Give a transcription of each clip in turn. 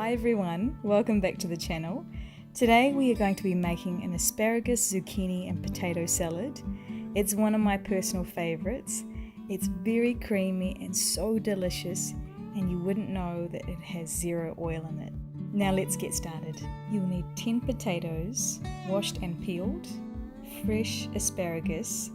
Hi everyone, welcome back to the channel. Today we are going to be making an asparagus, zucchini and potato salad. It's one of my personal favorites. It's very creamy and so delicious, and you wouldn't know that it has zero oil in it. Now let's get started. You'll need 10 potatoes, washed and peeled, fresh asparagus,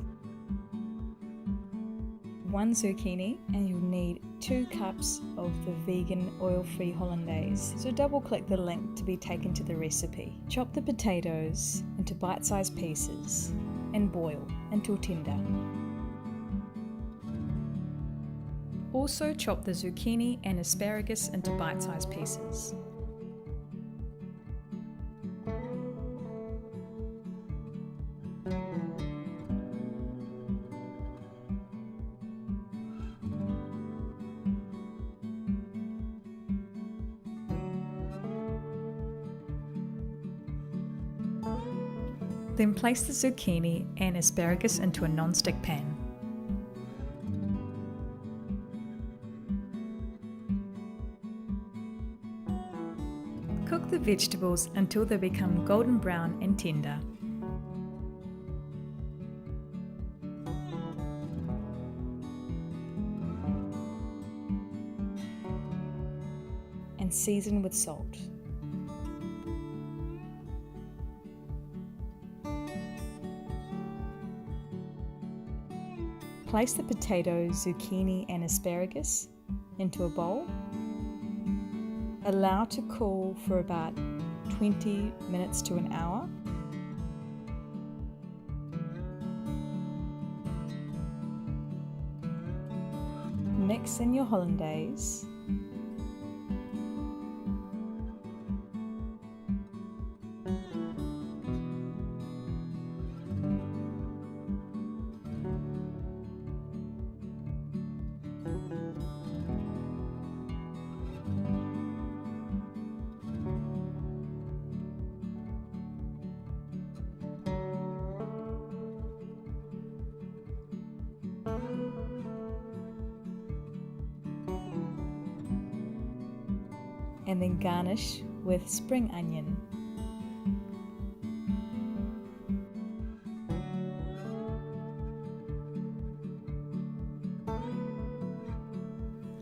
1 zucchini, and you'll need 2 cups of the vegan oil-free hollandaise. So double click the link to be taken to the recipe. Chop the potatoes into bite-sized pieces and boil until tender. Also chop the zucchini and asparagus into bite-sized pieces. Then place the zucchini and asparagus into a non-stick pan. Cook the vegetables until they become golden brown and tender. And season with salt. Place the potatoes, zucchini and asparagus into a bowl. Allow to cool for about 20 minutes to an hour. Mix in your hollandaise. And then garnish with spring onion.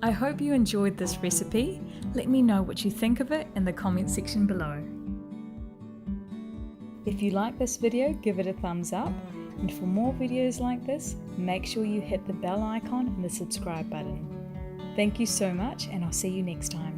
I hope you enjoyed this recipe. Let me know what you think of it in the comment section below. If you like this video, give it a thumbs up, and for more videos like this, make sure you hit the bell icon and the subscribe button. Thank you so much, and I'll see you next time.